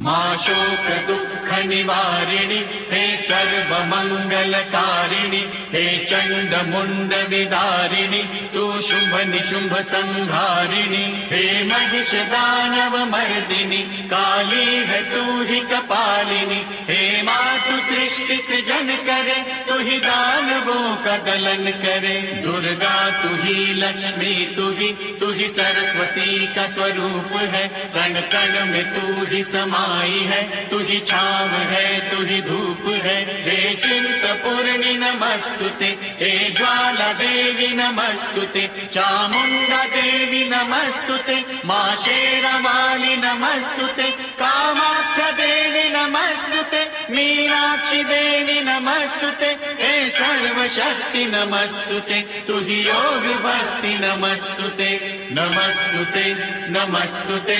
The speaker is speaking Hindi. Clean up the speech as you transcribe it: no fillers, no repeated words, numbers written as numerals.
मां शोक दुःख निवारिणि हे सर्वमङ्गलकारिणि हे चण्ड मुण्ड विदारिणि तू शुभ निशुम्भ संहारिणि हे महिष दानव मर्दिनि काली है तू ही कपालिनी हे मातु सृष्टि सृजन करे तू ही दानवों का दलन करे दुर्गा तू ही लक्ष्मी तू ही सरस्वती का स्वरूप है कण कण में तू ही समाई है तू ही छाव है तू ही धूप है हे चिंतपूर्णि नमस्तुते हे ज्वाला देवी नमस्तुते चामुंडा देवी नमस्तुते मां शेरावाली नमस्तुते कामाख्या देवी नमस्तुते मीनाक्षी देवी नमस्तुते हे सर्वशक्ति नमस्तुते तू ही योग भक्ति नमस्तुते नमस्तुते नमस्तुते।